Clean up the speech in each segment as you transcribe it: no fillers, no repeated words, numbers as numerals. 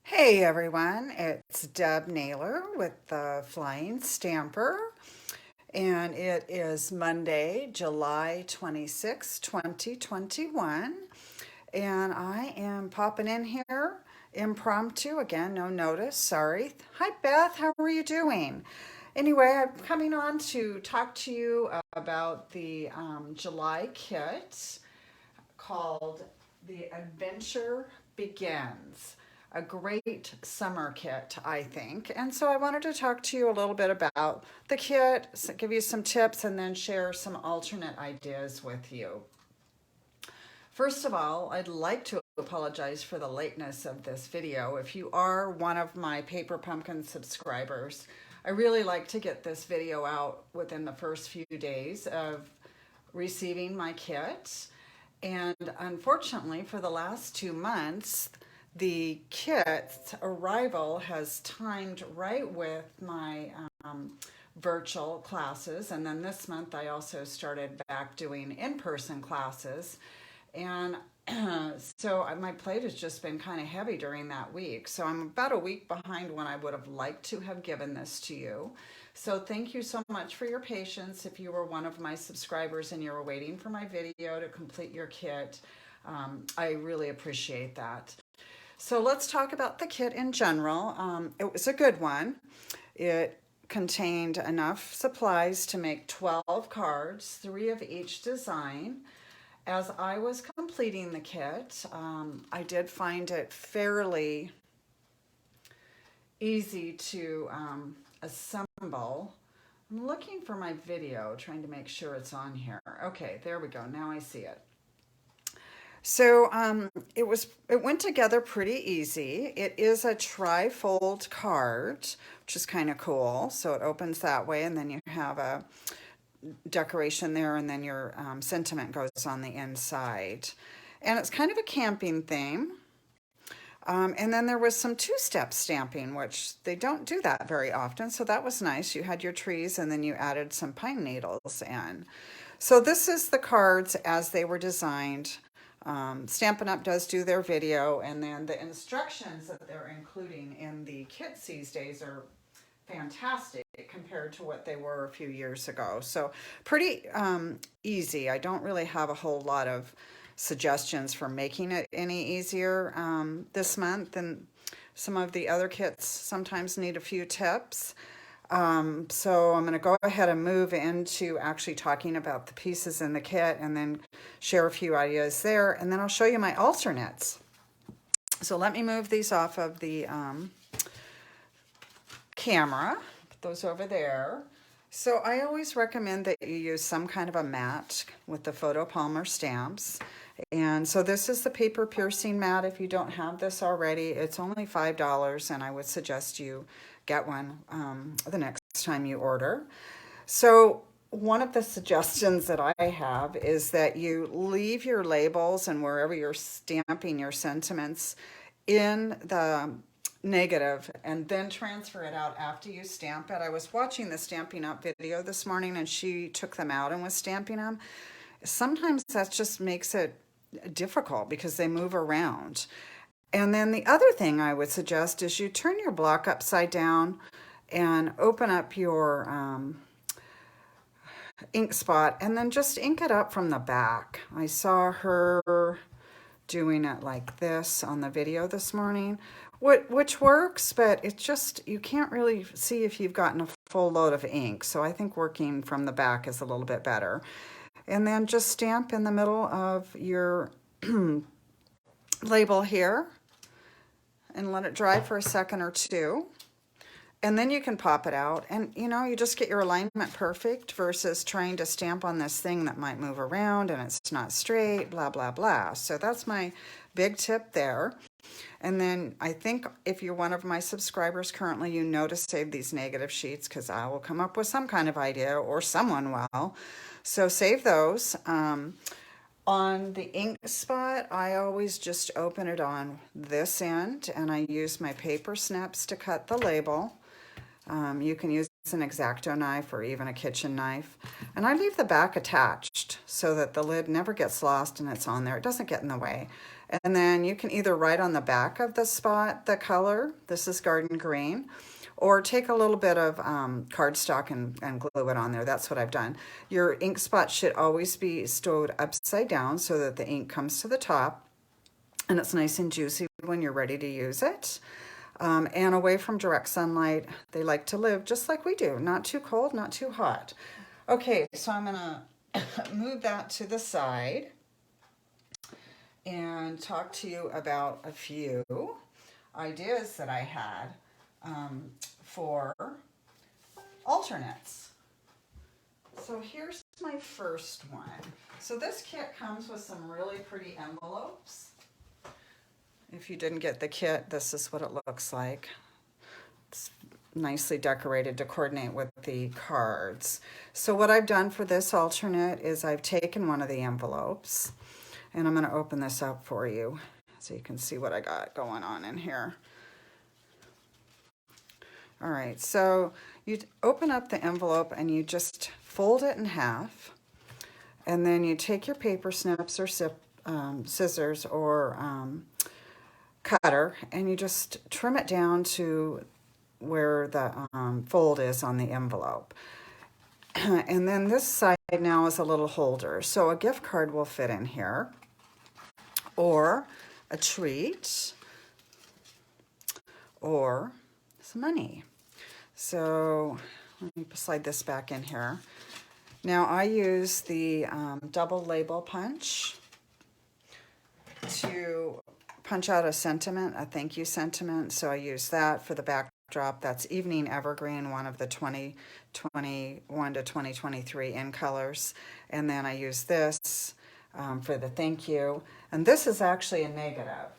Hey everyone, it's Deb Naylor with the Flying Stamper, and it is Monday, July 26, 2021, and I am popping in here impromptu again, no notice, sorry. Hi Beth, how are you doing? Anyway, I'm coming on to talk to you about the July kit called The Adventure Begins. A great summer kit, I think. And so I wanted to talk to you a little bit about the kit, give you some tips, and then share some alternate ideas with you. First of all, I'd like to apologize for the lateness of this video. If you are one of my Paper Pumpkin subscribers, I really like to get this video out within the first few days of receiving my kit. And unfortunately, for the last 2 months, the kit's arrival has timed right with my virtual classes. And then this month, I also started back doing in-person classes. And so my plate has just been kind of heavy during that week. So I'm about a week behind when I would have liked to have given this to you. So thank you so much for your patience. If you were one of my subscribers and you were waiting for my video to complete your kit, I really appreciate that. So let's talk about the kit in general. It was a good one. It contained enough supplies to make 12 cards, 3 of each design. As I was completing the kit, I did find it fairly easy to assemble. I'm looking for my video, trying to make sure it's on here. Okay, there we go. Now I see it. So it went together pretty easy. It is a tri-fold card, which is kind of cool. So it opens that way, and then you have a decoration there, and then your sentiment goes on the inside. And it's kind of a camping theme. And then there was some two-step stamping, which they don't do that very often, so that was nice. You had your trees, and then you added some pine needles in. So this is the cards as they were designed. Stampin' Up! Does do their video, and then the instructions that they're including in the kits these days are fantastic compared to what they were a few years ago. So pretty easy. I don't really have a whole lot of suggestions for making it any easier this month, and some of the other kits sometimes need a few tips. So I'm going to go ahead and move into actually talking about the pieces in the kit, and then share a few ideas there, and then I'll show you my alternates. So let me move these off of the camera, put those over there. So I always recommend that you use some kind of a mat with the Photo Palmer stamps. And so this is the paper piercing mat. If you don't have this already, it's only $5, and I would suggest you get one the next time you order. So one of the suggestions that I have is that you leave your labels and wherever you're stamping your sentiments in the negative, and then transfer it out after you stamp it. I was watching the Stampin' Up! Video this morning, and she took them out and was stamping them. Sometimes that just makes it difficult because they move around. And then the other thing I would suggest is you turn your block upside down and open up your ink spot, and then just ink it up from the back. I saw her doing it like this on the video this morning, which works, but it's just, you can't really see if you've gotten a full load of ink. So I think working from the back is a little bit better. And then just stamp in the middle of your label here and let it dry for a second or two. And then you can pop it out, and you just get your alignment perfect versus trying to stamp on this thing that might move around and it's not straight, blah, blah, blah. So that's my big tip there. And then I think if you're one of my subscribers currently, you know to save these negative sheets, because I will come up with some kind of idea, or someone will. So save those. On the ink spot, I always just open it on this end, and I use my paper snips to cut the label. You can use an X-Acto knife or even a kitchen knife. And I leave the back attached so that the lid never gets lost and it's on there. It doesn't get in the way. And then you can either write on the back of the spot the color, this is garden green, or take a little bit of cardstock and glue it on there. That's what I've done. Your ink spot should always be stowed upside down so that the ink comes to the top and it's nice and juicy when you're ready to use it. And away from direct sunlight. They like to live just like we do, not too cold, not too hot. Okay, so I'm gonna move that to the side and talk to you about a few ideas that I had for alternates. So here's my first one. So this kit comes with some really pretty envelopes. If you didn't get the kit, this is what it looks like. It's nicely decorated to coordinate with the cards. So what I've done for this alternate is I've taken one of the envelopes, and I'm going to open this up for you so you can see what I got going on in here. All right, so you open up the envelope and you just fold it in half, and then you take your paper snips or scissors or cutter, and you just trim it down to where the fold is on the envelope. And then this side now is a little holder. So a gift card will fit in here, or a treat, or some money. So let me slide this back in here. Now I use the double label punch to punch out a sentiment, a thank you sentiment. So I use that for the backdrop. That's Evening Evergreen, one of the 2021 to 2023 in colors. And then I use this for the thank you. And this is actually a negative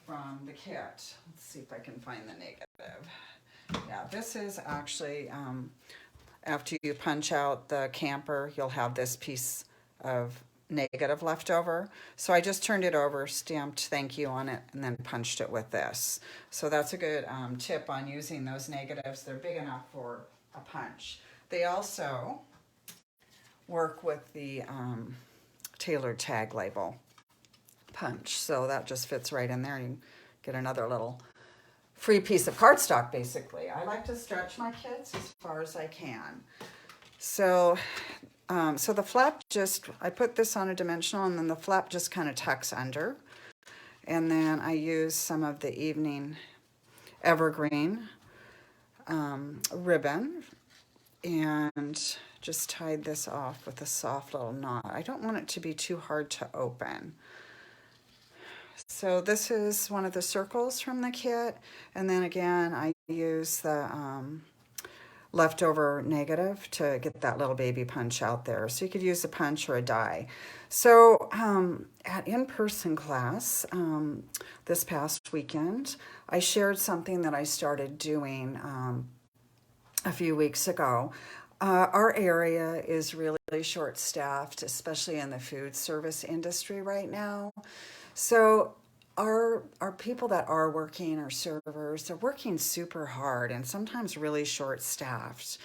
from the kit. Let's see if I can find the negative. Yeah, this is actually, after you punch out the camper, you'll have this piece of negative left over. So I just turned it over, stamped thank you on it, and then punched it with this. So that's a good tip on using those negatives. They're big enough for a punch. They also work with the tailored tag label punch. So that just fits right in there. You get another little free piece of cardstock, basically. I like to stretch my kits as far as I can. So so the flap I put this on a dimensional, and then the flap just kind of tucks under. And then I use some of the Evening Evergreen ribbon and just tied this off with a soft little knot. I don't want it to be too hard to open. So this is one of the circles from the kit. And then again, I use the leftover negative to get that little baby punch out there. So you could use a punch or a die. So at in-person class this past weekend, I shared something that I started doing a few weeks ago. Our area is really short-staffed, especially in the food service industry right now. So our people that are working, our servers, they're working super hard and sometimes really short-staffed.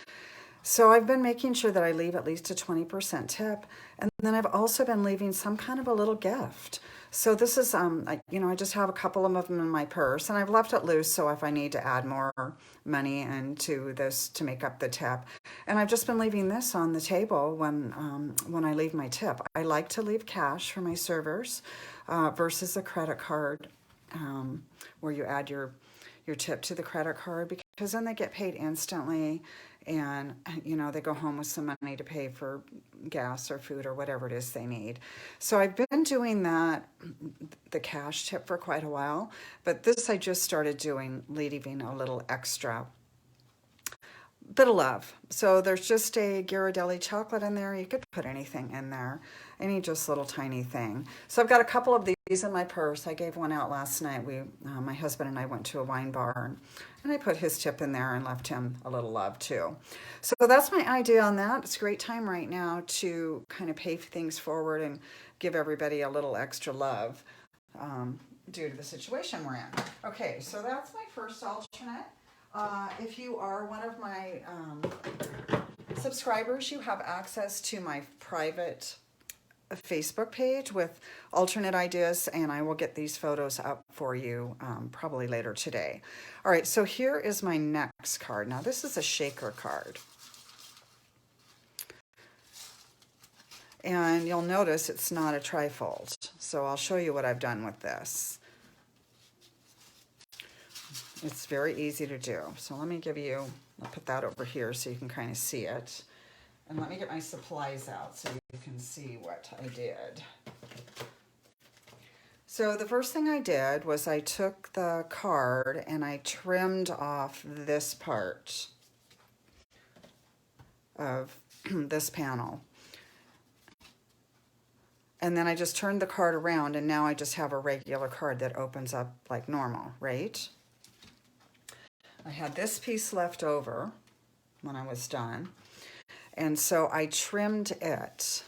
So I've been making sure that I leave at least a 20% tip, and then I've also been leaving some kind of a little gift. So this is, I just have a couple of them in my purse, and I've left it loose so if I need to add more money into this to make up the tip. And I've just been leaving this on the table when I leave my tip. I like to leave cash for my servers versus a credit card where you add your tip to the credit card, because then they get paid instantly, and they go home with some money to pay for gas or food or whatever it is they need. So I've been doing that, the cash tip, for quite a while, but this I just started doing, leaving a little extra bit of love. So there's just a Ghirardelli chocolate in there. You could put anything in there, any just little tiny thing. So I've got a couple of these in my purse. I gave one out last night. My husband and I went to a wine bar, and I put his tip in there and left him a little love too. So that's my idea on that. It's a great time right now to kind of pay things forward and give everybody a little extra love due to the situation we're in. Okay, so that's my first alternate. If you are one of my subscribers, you have access to my private Facebook page with alternate ideas, and I will get these photos up for you probably later today. All right, so here is my next card. Now this is a shaker card. And you'll notice it's not a trifold. So I'll show you what I've done with this. It's very easy to do. So let me give you, I'll put that over here so you can kind of see it. And let me get my supplies out so you can see what I did. So the first thing I did was I took the card and I trimmed off this part of this panel. And then I just turned the card around, and now I just have a regular card that opens up like normal, right? I had this piece left over when I was done, and so I trimmed it.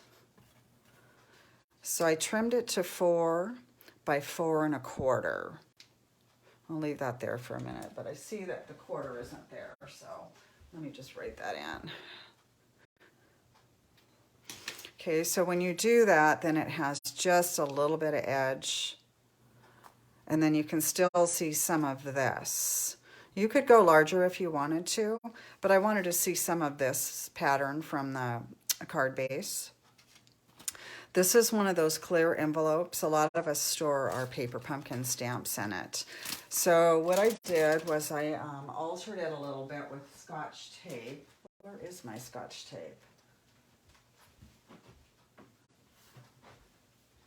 So I trimmed it to 4 by 4 1/4. I'll leave that there for a minute, but I see that the quarter isn't there, so let me just write that in. Okay, so when you do that, then it has just a little bit of edge, and then you can still see some of this. You could go larger if you wanted to, but I wanted to see some of this pattern from the card base. This is one of those clear envelopes. A lot of us store our paper pumpkin stamps in it. So what I did was I altered it a little bit with Scotch tape. Where is my Scotch tape?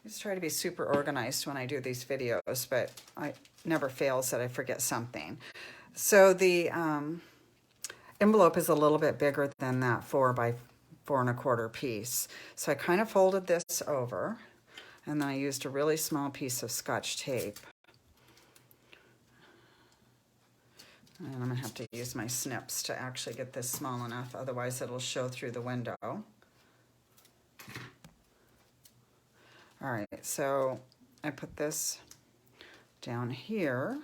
I just try to be super organized when I do these videos, but it never fails that I forget something. So the envelope is a little bit bigger than that 4 by 4 1/4 piece. So I kind of folded this over, and then I used a really small piece of Scotch tape. And I'm gonna have to use my snips to actually get this small enough, otherwise it'll show through the window. All right, so I put this down here.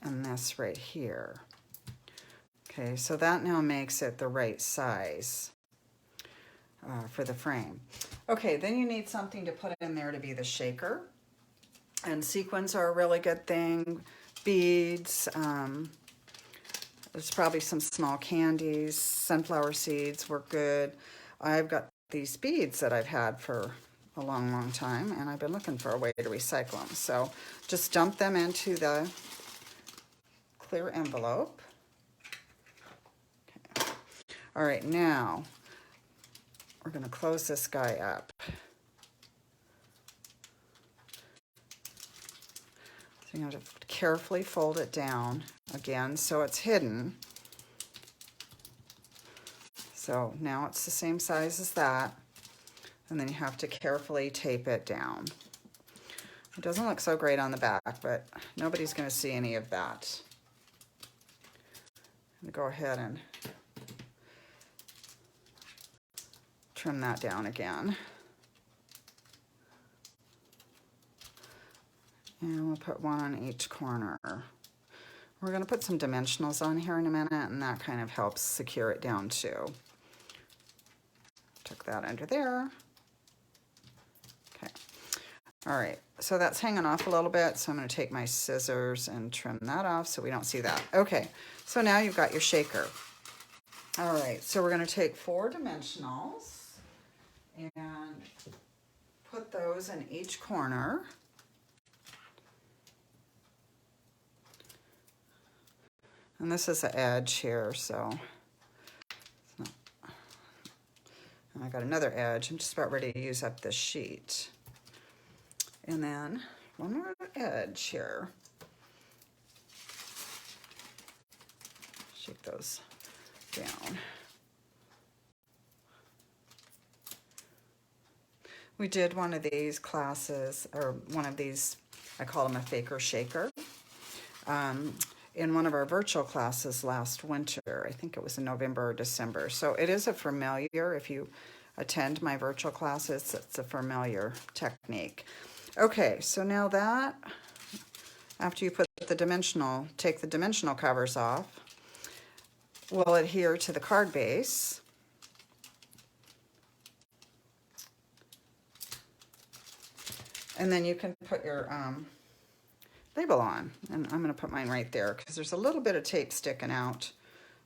And this right here. Okay, so that now makes it the right size for the frame. Okay, then you need something to put in there to be the shaker. And sequins are a really good thing. Beads. There's probably some small candies. Sunflower seeds work good. I've got these beads that I've had for a long, long time, and I've been looking for a way to recycle them. So just dump them into the clear envelope. Okay. All right, now we're going to close this guy up. So you have to carefully fold it down again so it's hidden. So now it's the same size as that, and then you have to carefully tape it down. It doesn't look so great on the back, but nobody's going to see any of that. I'm going to go ahead and trim that down again. And we'll put one on each corner. We're going to put some dimensionals on here in a minute, and that kind of helps secure it down too. Tuck that under there. Okay. All right, so that's hanging off a little bit, so I'm going to take my scissors and trim that off so we don't see that. Okay, so now you've got your shaker. All right, so we're going to take 4 dimensionals and put those in each corner. And this is the edge here, so and I got another edge. I'm just about ready to use up this sheet. And then one more edge here. Shake those down. We did one of these classes, or one of these, I call them a faker shaker. In one of our virtual classes last winter. I think it was in November or December. So it is a familiar, if you attend my virtual classes, it's a familiar technique. Okay, so now that, after you put the dimensional, take the dimensional covers off, will adhere to the card base. And then you can put your label on. And I'm going to put mine right there because there's a little bit of tape sticking out.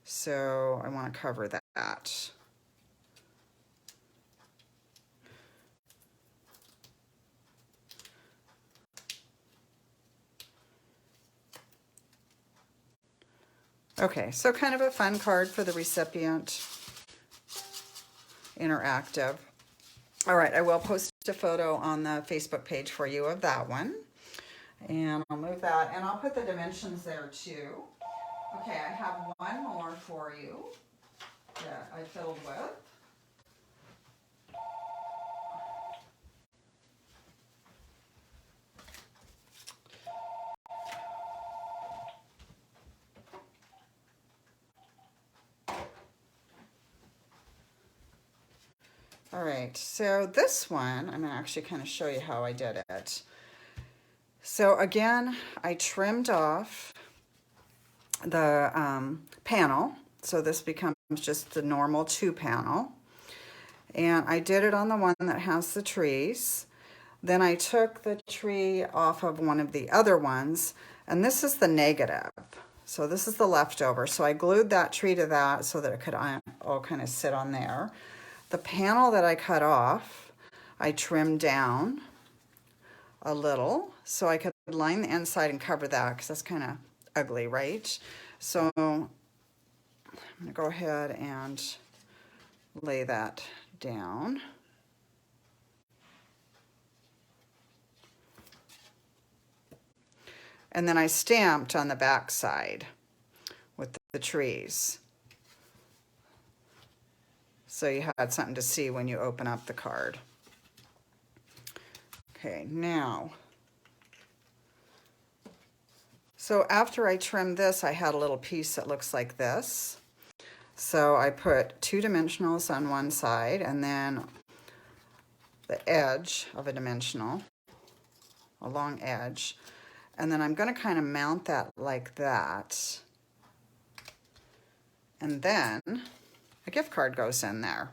So I want to cover that. Okay, so kind of a fun card for the recipient. Interactive. All right, I will post a photo on the Facebook page for you of that one. And I'll move that, and I'll put the dimensions there too. Okay, I have one more for you that I filled with. All right, so this one, I'm gonna actually kind of show you how I did it. So again, I trimmed off the panel. So this becomes just the normal 2 panel. And I did it on the one that has the trees. Then I took the tree off of one of the other ones, and this is the negative. So this is the leftover. So I glued that tree to that so that it could all kind of sit on there. The panel that I cut off, I trimmed down a little so I could line the inside and cover that because that's kind of ugly, right? So I'm going to go ahead and lay that down. And then I stamped on the back side with the trees. So you had something to see when you open up the card. Okay, now, so after I trimmed this, I had a little piece that looks like this. So I put 2 dimensionals on one side and then the edge of a dimensional, a long edge. And then I'm going to kind of mount that like that. And then a gift card goes in there.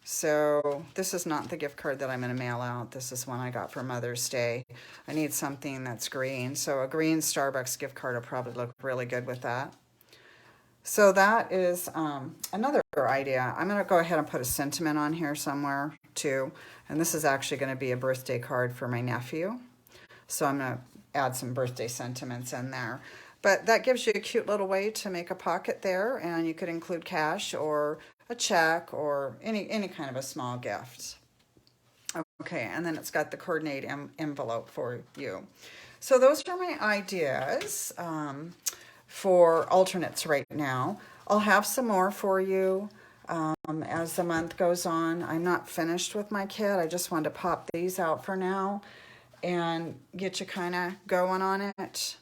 So this is not the gift card that I'm going to mail out. This is one I got for Mother's Day. I need something that's green. So a green Starbucks gift card will probably look really good with that. So that is another idea. I'm going to go ahead and put a sentiment on here somewhere too. And this is actually going to be a birthday card for my nephew. So I'm going to add some birthday sentiments in there. But that gives you a cute little way to make a pocket there, and you could include cash or a check or any kind of a small gift. Okay, and then it's got the coordinate envelope for you. So those are my ideas for alternates right now. I'll have some more for you as the month goes on. I'm not finished with my kit. I just wanted to pop these out for now and get you kind of going on it.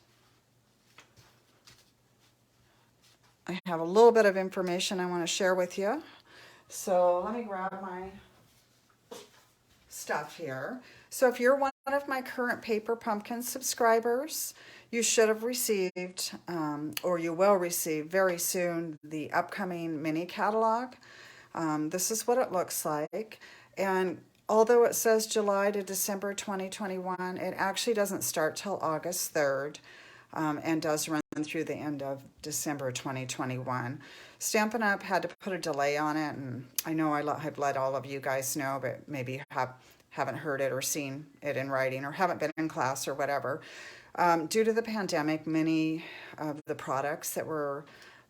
I have a little bit of information I want to share with you. So let me grab my stuff here. So if you're one of my current Paper Pumpkin subscribers, you should have received, or you will receive very soon, the upcoming mini catalog. This is what it looks like. And although it says July to December 2021, it actually doesn't start till August 3rd. And does run through the end of December 2021. Stampin' Up! Had to put a delay on it, and I know I've let all of you guys know, but maybe haven't heard it or seen it in writing or haven't been in class or whatever. Due to the pandemic, many of the products that were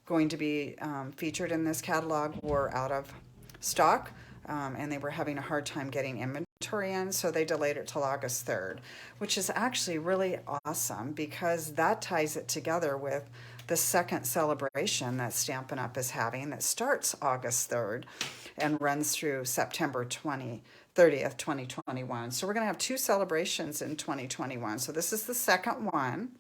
going to be featured in this catalog were out of stock, and they were having a hard time getting inventory in, so they delayed it till August 3rd, which is actually really awesome because that ties it together with the second celebration that Stampin' Up! Is having that starts August 3rd and runs through September 30th, 2021. So we're going to have 2 celebrations in 2021. So this is the second one,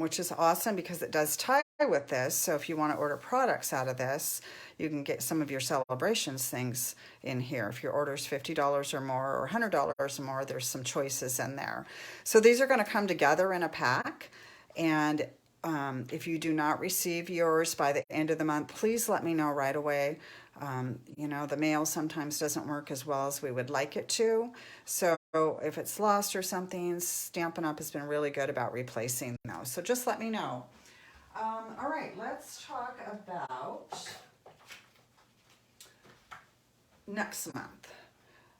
which is awesome because it does tie with this. So if you want to order products out of this, you can get some of your celebrations things in here. If your order is $50 or more or $100 or more, there's some choices in there. So these are going to come together in a pack. And if you do not receive yours by the end of the month, please let me know right away. You know, the mail sometimes doesn't work as well as we would like it to. So if it's lost or something, Stampin' Up! Has been really good about replacing those. So just let me know. All right, let's talk about next month.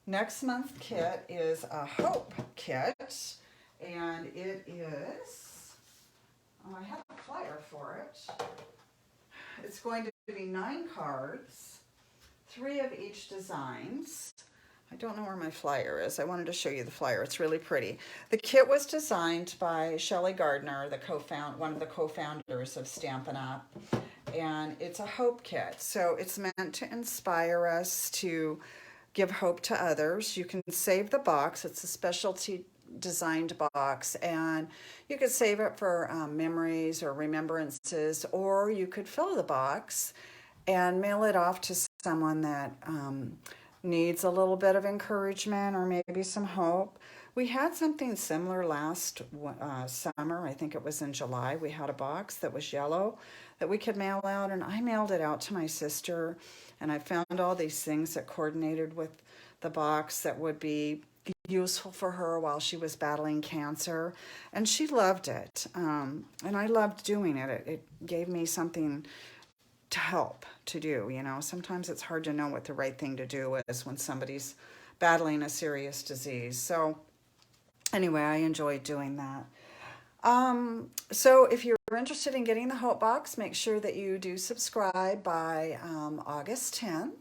Next month kit is a Hope kit, and it is, oh, I have a flyer for it. It's going to be 9 cards, 3 of each designs. I don't know where my flyer is. I wanted to show you the flyer. It's really pretty. The kit was designed by Shelley Gardner, one of the co-founders of Stampin' Up! And it's a hope kit. So it's meant to inspire us to give hope to others. You can save the box. It's a specialty designed box, and you could save it for memories or remembrances, or you could fill the box and mail it off to someone that needs a little bit of encouragement or maybe some hope. We had something similar last summer. I think it was in July. We had a box that was yellow that we could mail out, and I mailed it out to my sister, and I found all these things that coordinated with the box that would be useful for her while she was battling cancer, and she loved it. And I loved doing it. It gave me something to help to do. You know, sometimes it's hard to know what the right thing to do is when somebody's battling a serious disease. So anyway, I enjoyed doing that. So if you're interested in getting the Hope Box, make sure that you do subscribe by August 10th.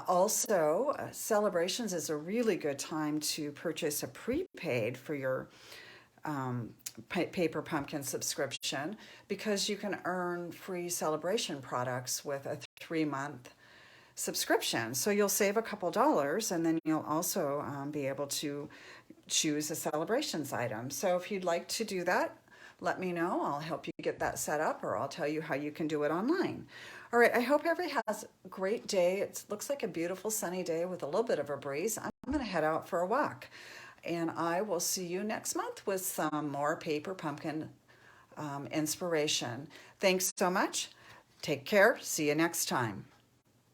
Also, Celebrations is a really good time to purchase a prepaid for your Paper Pumpkin subscription, because you can earn free celebration products with a 3-month subscription. So you'll save a couple dollars, and then you'll also be able to choose a celebrations item. So if you'd like to do that, let me know. I'll help you get that set up, or I'll tell you how you can do it online. All right, I hope everybody has a great day. It looks like a beautiful sunny day with a little bit of a breeze. I'm going to head out for a walk, and I will see you next month with some more Paper Pumpkin inspiration. Thanks so much. Take care. See you next time.